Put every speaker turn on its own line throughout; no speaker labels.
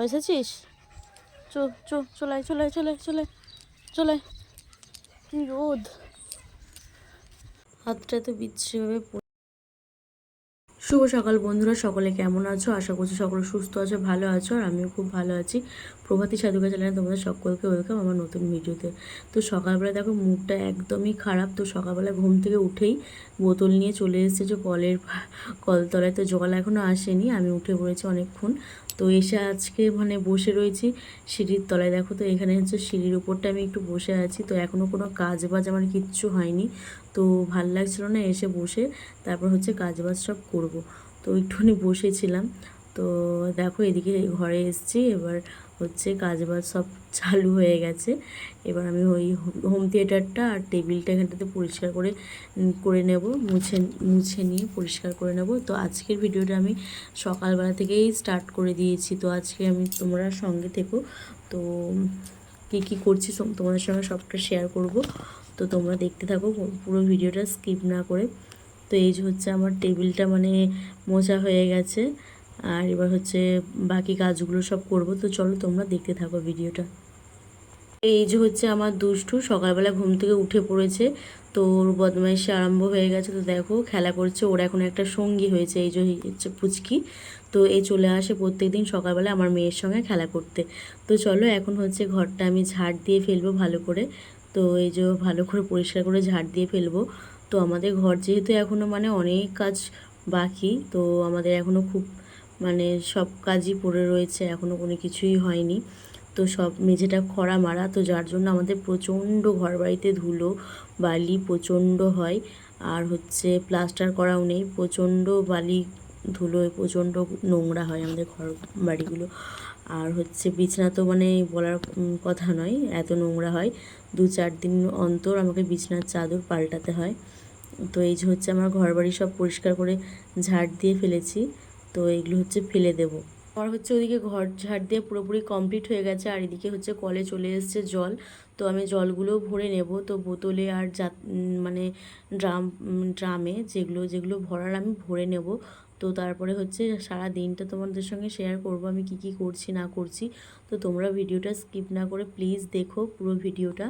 এসেছিস? চলে চলে চলে চলে চলে। কি রোদ, হাতটা তো বিচ্ছিরিভাবে। শুভ সকাল বন্ধুরা, সকলে কেমন আছো? আশা করছি সকলে সুস্থ আছো, ভালো আছো, আর আমিও খুব ভালো আছি। প্রভাতী সাধুকা চ্যানেলে তোমাদের সকলকে ওয়েলকাম আমার নতুন ভিডিওতে। তো সকালবেলা দেখো মুডটা একদমই খারাপ। তো সকালবেলা ঘুম থেকে উঠেই বোতল নিয়ে চলে এসেছে যে কলতলায়। তো জল এখনও আসেনি, আমি উঠে পড়েছি অনেকক্ষণ। তো এসে আজকে বসে রয়েছি সিঁড়ির তলায়। দেখো তো এখানে হচ্ছে সিঁড়ির উপরটা আমি একটু বসে আছি। তো এখনও কোনো কাজ বাজ আমার কিচ্ছু হয়নি। তো ভাল লাগছিল না, এসে বসে তারপর হচ্ছে কাজবাজ সব করব। তো একটুখানি বসেছিলাম। তো দেখো এদিকে ঘরে এসেছি, এবার হচ্ছে কাজবাজ সব চালু হয়ে গেছে। এবার আমি ওই হোম থিয়েটারটা আর টেবিলটা এখানটাতে পরিষ্কার করে নেব, মুছে নিয়ে পরিষ্কার করে নেব। তো আজকের ভিডিওটা আমি সকালবেলা থেকেই স্টার্ট করে দিয়েছি। তো আজকে আমি তোমরা সঙ্গে থেকো। তো কী করছি তোমাদের সঙ্গে সবটা শেয়ার করব। তো তোমরা দেখতে থাকো পুরো ভিডিওটা স্কিপ না করে। তো এই যে হচ্ছে আমার টেবিলটা মোছা হয়ে গেছে, আর এবার হচ্ছে বাকি কাজগুলো সব করব। তো চলো তোমরা দেখতে থাকো ভিডিওটা। এই যে হচ্ছে আমার দুষ্টু সকালবেলা ঘুম থেকে উঠে পড়েছে। তো ওর বদমাইশি আরম্ভ হয়ে গেছে। তো দেখো খেলা করছে, ওর এখন একটা সঙ্গী হয়েছে, এই যে হচ্ছে পুচকি। তো এই চলে আসে প্রত্যেকদিন সকালবেলা আমার মেয়ের সঙ্গে খেলা করতে। তো চলো এখন হচ্ছে ঘরটা আমি ঝাড় দিয়ে ফেলবো ভালো করে। তো এই যে ভালো করে পরিষ্কার করে ঝাড় দিয়ে ফেলবো। তো আমাদের ঘর যেহেতু এখনও অনেক কাজ বাকি, তো আমাদের এখনও খুব সব কাজই পড়ে রয়েছে, এখনও কোনো কিছুই হয়নি। তো সব মেঝেটা খরা মারা, তো যার জন্য আমাদের প্রচণ্ড ঘর বাড়িতে ধুলো বালি প্রচণ্ড হয়। আর হচ্ছে প্লাস্টার করাও নেই, প্রচণ্ড বালি ধুলোয় প্রচণ্ড নোংরা হয় আমাদের ঘর বাড়িগুলো। আর হচ্ছে বিছানা তো বলার কথা নয়, এত নোংরা হয়। 2-4 দিন অন্তর আমাকে বিছানার চাদর পাল্টাতে হয়। তো এই যে হচ্ছে আমার ঘর বাড়ি সব পরিষ্কার করে ঝাড় দিয়ে ফেলেছি। তো এগুলো হচ্ছে ফেলে দেবো। আমার হচ্ছে ওদিকে ঘর ঝাড় দিয়ে পুরোপুরি কমপ্লিট হয়ে গেছে, আর এদিকে হচ্ছে কলে চলে এসছে জল। তো আমি জলগুলো ভরে নেব। তো বোতলে আর ড্রামে যেগুলো যেগুলো ভরার আমি ভরে নেব। তো তারপরে হচ্ছে সারা দিনটা তোমাদের সঙ্গে শেয়ার করব আমি কি করছি না করছি। তো তোমরা ভিডিওটা স্কিপ না করে প্লিজ দেখো পুরো ভিডিওটা।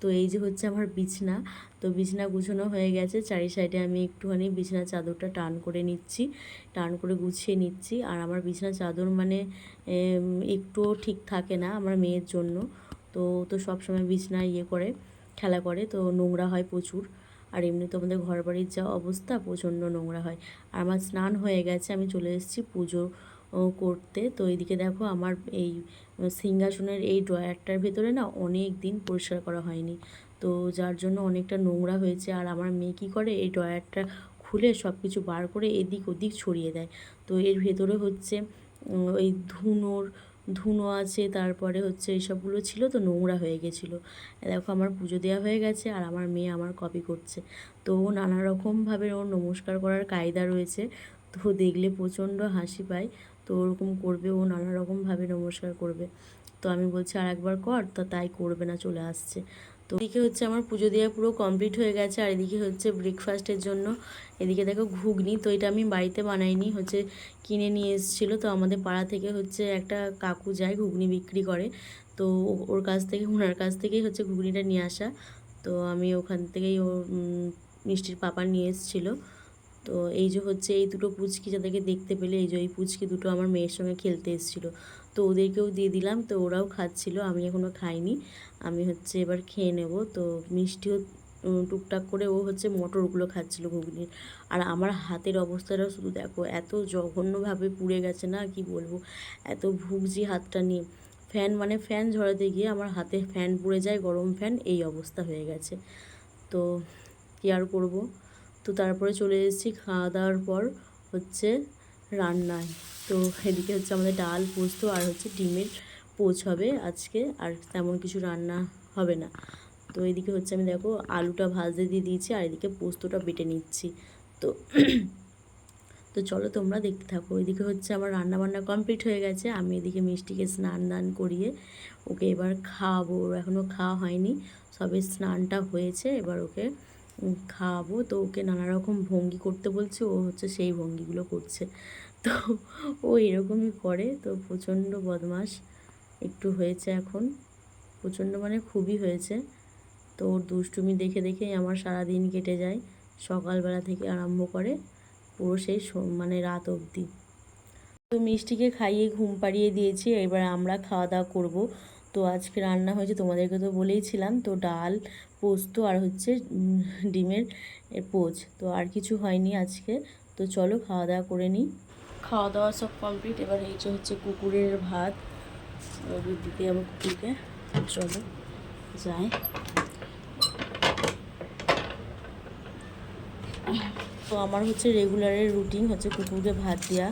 তো এই যে হচ্ছে আমার বিছনা। তো বিছনা গুছানো হয়ে গেছে, চারি সাইডে আমি একটুখানি বিছানার চাদরটা টান করে গুছিয়ে নিচ্ছি। আর আমার বিছানার চাদর একটুও ঠিক থাকে না আমার মেয়ের জন্য। তো তো সবসময় বিছনা করে খেলা করে, তো নোংরা হয় প্রচুর। আর এমনি তো আমাদের ঘর বাড়ির যা অবস্থা প্রচণ্ড নোংরা হয়। আর আমার স্নান হয়ে গেছে, আমি চলে এসেছি পুজো করতে। তো এইদিকে দেখো আমার এই সিংহাসনের এই ড্রয়ারটার ভেতরে না অনেক দিন পরিষ্কার করা হয়নি, তো যার জন্য অনেকটা নোংরা হয়েছে। আর আমার মেয়ে কী করে, এই ড্রয়ারটা খুলে সব কিছু বার করে এদিক ওদিক ছড়িয়ে দেয়। তো এর ভেতরে হচ্ছে ওই ধুনো আছে, তারপরে হচ্ছে এইসবগুলো ছিল, তো নোংরা হয়ে গেছিলো। দেখো আমার পুজো দেওয়া হয়ে গেছে, আর আমার মেয়ে আমার কপি করছে। তো ও নানা রকমভাবে ওর নমস্কার করার কায়দা রয়েছে, তো দেখলে প্রচণ্ড হাসি পায়। তো ওরকম করবে, ও নানা রকমভাবে নমস্কার করবে। তো আমি বলছি আর একবার কর, তো তাই করবে না, চলে আসছে। তো এদিকে হচ্ছে আমার পুজো দেওয়া পুরো কমপ্লিট হয়ে গেছে। আর এদিকে হচ্ছে ব্রেকফাস্টের জন্য এদিকে দেখো ঘুগনি। তো এটা আমি বাড়িতে বানাইনি, হচ্ছে কিনে নিয়ে এসেছিলো। তো আমাদের পাড়া থেকে হচ্ছে একটা কাকু যায় ঘুগনি বিক্রি করে, তো ওনার কাছ থেকেই হচ্ছে ঘুগনিটা নিয়ে আসা। তো আমি ওখান থেকেই ওর মিষ্টির পাপা নিয়ে এসেছিলো। তো এই যে হচ্ছে এই দুটো পুচকি যাদেরকে দেখতে পেলে, এই যে এই পুচকি দুটো আমার মেয়ের সঙ্গে খেলতে এসেছিলো। তো ওদেরকেও দিয়ে দিলাম, তো ওরাও খাচ্ছিল, আমি এখনও খাইনি। আমি হচ্ছে এবার খেয়ে নেব। তো মিষ্টিও টুকটাক করে ও হচ্ছে মটরগুলো খাচ্ছিলো ঘুগনির। আর আমার হাতের অবস্থাটা শুধু দেখো, এত জঘন্যভাবে পুড়ে গেছে না, কি বলবো, এত ভুগছি হাতটা নিয়ে। ফ্যান ঝরাতে গিয়ে আমার হাতে ফ্যান পুড়ে যায়, গরম ফ্যান, এই অবস্থা হয়ে গেছে। তো কী আর করবো। তো তারপরে চলে এসেছি খাওয়া দাওয়ার পর হচ্ছে রান্নায়। তো এদিকে হচ্ছে আমাদের ডাল পোস্ত আর হচ্ছে ডিমের পোচ হবে আজকে, আর তেমন কিছু রান্না হবে না। তো এদিকে হচ্ছে আমি দেখো আলুটা ভাজতে দিয়ে দিয়েছি, আর এদিকে পোস্তটা বেটে নিচ্ছি। তো তো চলো তোমরা দেখতে থাকো। এদিকে হচ্ছে আমার রান্না বান্না কমপ্লিট হয়ে গেছে, আমি এদিকে মিষ্টিকে স্নান করিয়ে ওকে এবার খাওয়াবো। ওর এখনও খাওয়া হয়নি, সবে স্নানটা হয়েছে, এবার ওকে খাওয়াবো। তো ওকে নানা রকম ভঙ্গি করতে বলছে, ও হচ্ছে সেই ভঙ্গিগুলো করছে। তো ও এরকমই করে, তো প্রচণ্ড বদমাশ একটু হয়েছে এখন, প্রচণ্ড মানে খুবই হয়েছে। তো ওর দুষ্টুমি দেখে দেখেই আমার সারা দিন কেটে যায়, সকালবেলা থেকে আরম্ভ করে পুরো সেই মানে রাত অবধি। তো মিষ্টিকে খাইয়ে ঘুম পাড়িয়ে দিয়েছি, এবার আমরা খাওয়া দাওয়া করবো। তো আজকে রান্না হয়েছে তোমাদেরকে তো বলেইছিলাম, তো ডাল, পোস্ত আর হচ্ছে ডিমের পোচ, তো আর কিছু হয়নি আজকে। তো চলো খাওয়া দাওয়া করে নিই। খাওয়া দাওয়া সব কমপ্লিট, এবার এই যে হচ্ছে কুকুরের ভাত, দিতে যাবো কুকুরকে। চলো যাই। তো আমার হচ্ছে রেগুলারের রুটিন হচ্ছে কুকুরকে ভাত দেওয়া,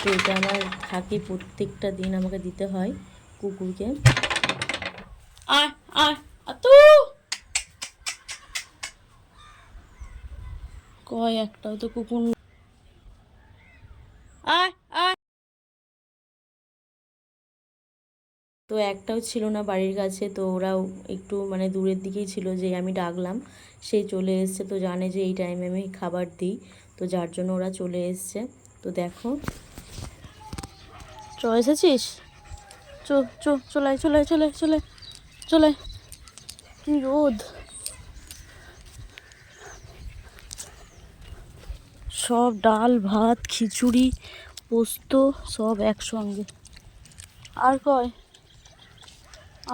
তো এটা আমার থাকে, প্রত্যেকটা দিন আমাকে দিতে হয় কুকুরকে। আয় আয় তো কয় একটাও তো কুকুর, আয় আয়। তো একটাও ছিল না বাড়ির কাছে, তো ওরাও একটু মানে দূরের দিকেই ছিল, যে আমি ডাকলাম সেই চলে এসছে। তো জানে যে এই টাইমে আমি খাবার দিই, তো যার জন্য ওরা চলে এসছে। তো দেখো, এসেছিস, চলে চলে চলে চলে চলে, কি রোদ। সব ডাল ভাত খিচুড়ি পোস্ত সব একসঙ্গে, আর কয়,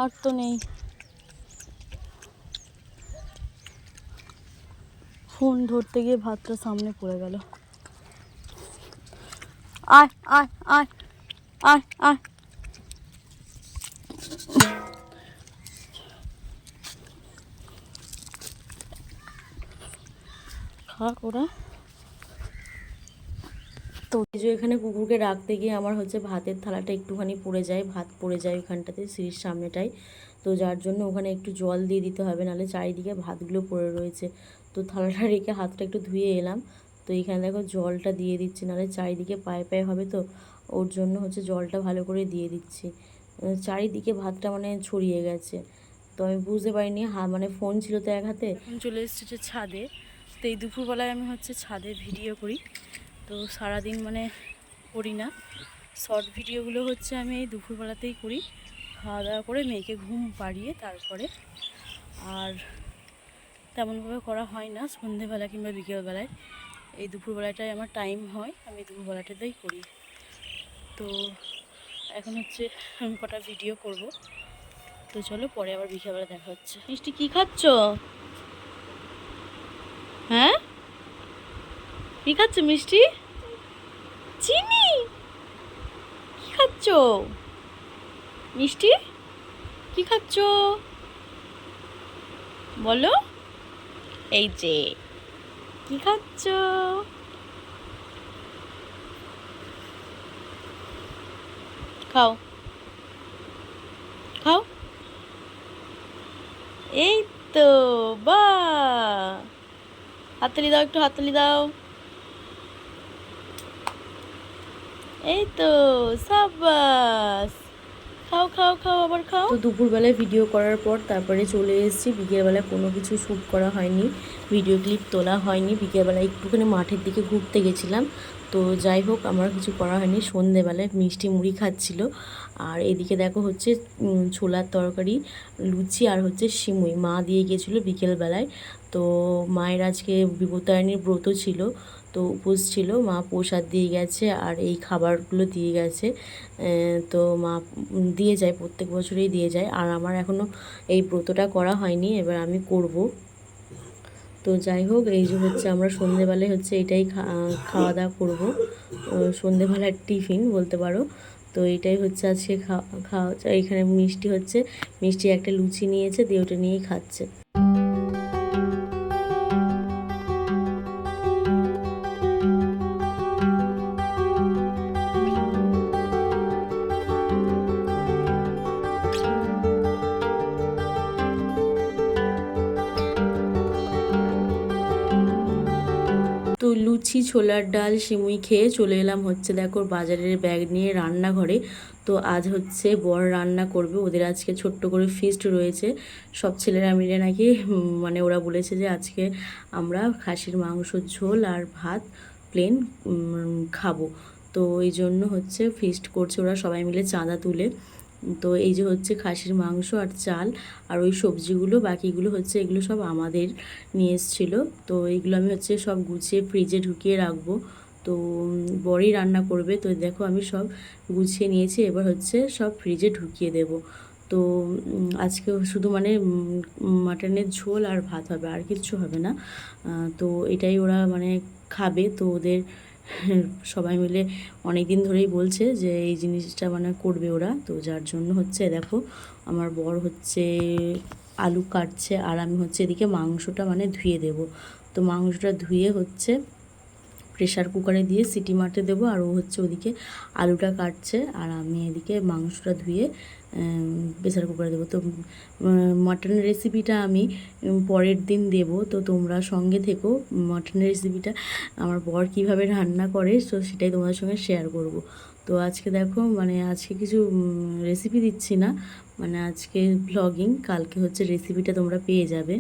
আর তো নেই। ফোন ধরতে গিয়ে ভাতটা সামনে পড়ে গেল। আয় আয় আয় আয় আয়, খাক ওরা। তো এই যে এখানে কুকুরকে রাখতে গিয়ে আমার হচ্ছে ভাতের থালাটা একটুখানি পড়ে যায়, ভাত পড়ে যায় ওইখানটাতে সিঁড়ির সামনেটায়। তো যার জন্য ওখানে একটু জল দিয়ে দিতে হবে, নাহলে চারিদিকে ভাতগুলো পড়ে রয়েছে। তো থালাটা রেখে হাতটা একটু ধুয়ে এলাম। তো এখানে দেখো জলটা দিয়ে দিচ্ছি, নাহলে চারিদিকে পায়ে পায়ে হবে, তো ওর জন্য হচ্ছে জলটা ভালো করে দিয়ে দিচ্ছি। চারিদিকে ভাতটা মানে ছড়িয়ে গেছে, তো আমি বুঝতে পারিনি, মানে ফোন ছিল তো এক হাতে। এখন চলে এসেছে ছাদে, তো এই দুপুরবেলায় আমি হচ্ছে ছাদে ভিডিও করি। তো সারাদিন মানে করি না, শর্ট ভিডিওগুলো হচ্ছে আমি এই দুপুরবেলাতেই করি, খাওয়া দাওয়া করে মেয়েকে ঘুম পাড়িয়ে তারপরে। আর তেমনভাবে করা হয় না সন্ধেবেলা কিংবা বিকেলবেলায়, এই দুপুরবেলাটাই আমার টাইম হয়, আমি দুপুরবেলাটাতেই করি। তো এখন হচ্ছে আমি কটা ভিডিও করব, তো চলো পরে আবার বিকেলবেলা দেখা হচ্ছে। মিষ্টি কী খাচ্ছ? হ্যাঁ, কী খাচ্ছ মিষ্টি? চিনি? কী খাচ্ছ মিষ্টি? কি খাচ্ছ বলো? এই যে কি খাচ্ছ? খাও খাও, এই তো, বাহ, হাততালি দাও, একটু হাততালি দাও, এই তো, সাবাস, খাও খাও খাও, আবার খাও। তো দুপুরবেলায় ভিডিও করার পর তারপরে চলে এসেছি, বিকেলবেলায় কোনো কিছু শ্যুট করা হয়নি, ভিডিও ক্লিপ তোলা হয়নি। বিকেলবেলায় একটুখানি মাঠের দিকে ঘুরতে গেছিলাম, তো যাই হোক আমার কিছু করা হয়নি। সন্ধেবেলায় মিষ্টি মুড়ি খাচ্ছিল, আর এদিকে দেখো হচ্ছে ছোলার তরকারি, লুচি আর হচ্ছে সিমুই মা দিয়ে গিয়েছিলো বিকেলবেলায়। তো মায়ের আজকে বিপত্তারিণীর ব্রত ছিল, তো উপোস ছিল, মা প্রসাদ দিয়ে গেছে আর এই খাবারগুলো দিয়ে গেছে। তো মা দিয়ে যায়, প্রত্যেক বছরেই দিয়ে যায়, আর আমার এখনও এই ব্রতটা করা হয়নি, এবার আমি করব। তো যাই হোক, এই যে হচ্ছে আমরা সন্ধেবেলায় হচ্ছে এটাই খাওয়া দাওয়া করবো, সন্ধেবেলার টিফিন বলতে পারো। তো এটাই হচ্ছে আজকে খাওয়া। এখানে মিষ্টি হচ্ছে, মিষ্টি একটা লুচি নিয়েছে, দিয়ে ওটা নিয়েই খাচ্ছে। তো লুচি ছোলার ডাল সিমুই খেয়ে চলে এলাম হচ্ছে দেখো বাজারের ব্যাগ নিয়ে রান্নাঘরে। তো আজ হচ্ছে বর রান্না করবে, ওদের আজকে ছোট্ট করে ফিস্ট রয়েছে, সব ছেলেরা মিলে নাকি, মানে ওরা বলেছে যে আজকে আমরা খাসির মাংসর ঝোল আর ভাত প্লেন খাবো। তো এই জন্য হচ্ছে ফিস্ট করছে ওরা সবাই মিলে চাঁদা তুলে। তো এই যে হচ্ছে খাসির মাংস আর চাল আর ওই সবজিগুলো, বাকিগুলো হচ্ছে এগুলো সব আমাদের নিয়ে এসেছিলো। তো এইগুলো আমি হচ্ছে সব গুছিয়ে ফ্রিজে ঢুকিয়ে রাখবো। তো বড়ই রান্না করবে, তো দেখো আমি সব গুছিয়ে নিয়েছি, এবার হচ্ছে সব ফ্রিজে ঢুকিয়ে দেব। তো আজকে শুধু মানে মাটনের ঝোল আর ভাত হবে, আর কিচ্ছু হবে না। তো এটাই ওরা মানে খাবে। তো ওদের সবাই মিলে অনেক দিন ধরেই বলছে যে এই জিনিসটা মানে করবে ওরা, তো যার জন্য হচ্ছে দেখো আমার বর হচ্ছে আলু কাটছে আর আমি হচ্ছে এদিকে মাংসটা মানে ধুয়ে দেব। তো মাংসটা ধুয়ে হচ্ছে প্রেশার কুকারে দিয়ে সিটি মারতে দেবো, আর ও হচ্ছে ওদিকে আলুটা কাটছে আর আমি এদিকে মাংসটা ধুয়ে প্রেশার কুকারে দেবো। তো মাটনের রেসিপিটা আমি পরের দিন দেব, তো তোমরা সঙ্গে থেকো। মাটনের রেসিপিটা আমার বর কীভাবে রান্না করে তো সেটাই তোমাদের সঙ্গে শেয়ার করব। তো আজকে দেখো মানে আজকে কিছু রেসিপি দিচ্ছি না, মানে আজকে ব্লগিং, কালকে হচ্ছে রেসিপিটা তোমরা পেয়ে যাবে।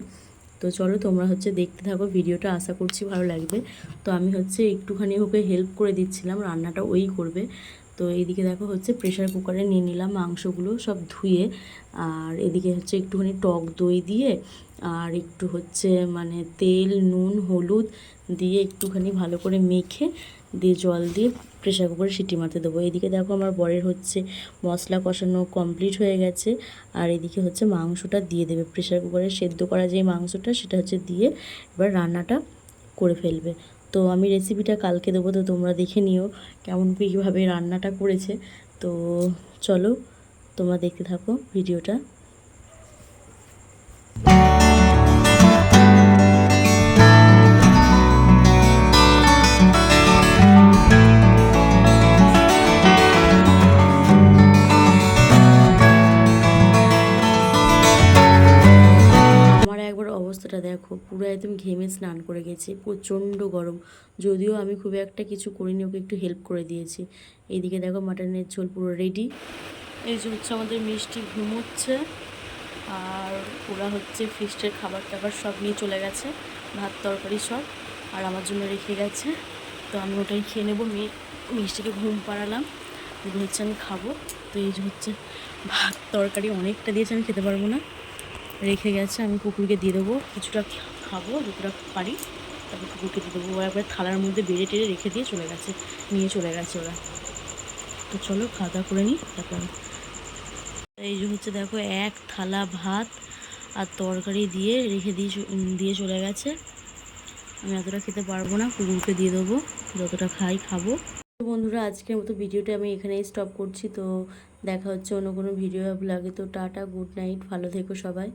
তো চলো তোমরা হচ্ছে দেখতে থাকো ভিডিওটা, আশা করছি ভালো লাগবে। তো আমি হচ্ছে একটুখানি ওকে হেল্প করে দিচ্ছিলাম, রান্নাটা ওই করবে। তো এইদিকে দেখো হচ্ছে প্রেশার কুকারে নিয়ে নিলাম মাংসগুলো সব ধুয়ে, আর এদিকে হচ্ছে একটুখানি টক দই দিয়ে আর একটু হচ্ছে মানে তেল নুন হলুদ দিয়ে একটুখানি ভালো করে মেখে দিয়ে জল দিয়ে প্রেশার কুকারে সিটি মারতে দেবো। এদিকে দেখো আমার বরের হচ্ছে মশলা কষানো কমপ্লিট হয়ে গেছে, আর এদিকে হচ্ছে মাংসটা দিয়ে দেবে প্রেশার কুকারে সেদ্ধ করা যে মাংসটা, সেটা হচ্ছে দিয়ে এবার রান্নাটা করে ফেলবে। তো আমি রেসিপিটা কালকে দেবো, তো তোমরা দেখে নিও কেমন কীভাবে রান্নাটা করেছে। তো চলো তোমরা দেখতে থাকো ভিডিওটা। অবস্থাটা দেখো, পুরো একদম ঘেমে স্নান করে গেছি, প্রচণ্ড গরম। যদিও আমি খুব একটা কিছু করিনি, ওকে একটু হেল্প করে দিয়েছি। এইদিকে দেখো মাটনের ঝোল পুরো রেডি। এই যে হচ্ছে আমাদের মিষ্টি ঘুমোচ্ছে, আর ওরা হচ্ছে ফিস্টের খাবার টাবার সব নিয়ে চলে গেছে, ভাত তরকারি সব, আর আমার জন্য রেখে গেছে। তো আমি ওটাই খেয়ে নেবো। মিষ্টিকে ঘুম পাড়ালাম, এগুলো হচ্ছে আমি খাবো। তো এই যে হচ্ছে ভাত তরকারি অনেকটা দিয়েছে, আমি খেতে পারবো না, রেখে গেছে। আমি কুকুরকে দিয়ে দেবো, কিছুটা খাবো যতটা পারি, তারপর কুকুরকে দিয়ে দেবো। ওরা একবার থালার মধ্যে বেড়ে টেড়ে রেখে দিয়ে চলে গেছে, নিয়ে চলে গেছে ওরা। তো চলো খাওয়া দাওয়া করে নিই তারপর। এই যে হচ্ছে দেখো এক থালা ভাত আর তরকারি দিয়ে রেখে দিয়ে চলে গেছে। আমি এতটা খেতে পারবো না, কুকুরকে দিয়ে দেবো, যতটা খাই খাবো। তো বন্ধুরা আজকের মতো ভিডিওটা আমি এখানেই স্টপ করছি। তো দেখা হচ্ছে অন্য কোনো ভিডিও ব্লগে। তো টাটা, গুড নাইট, ভালো থেকো সবাই।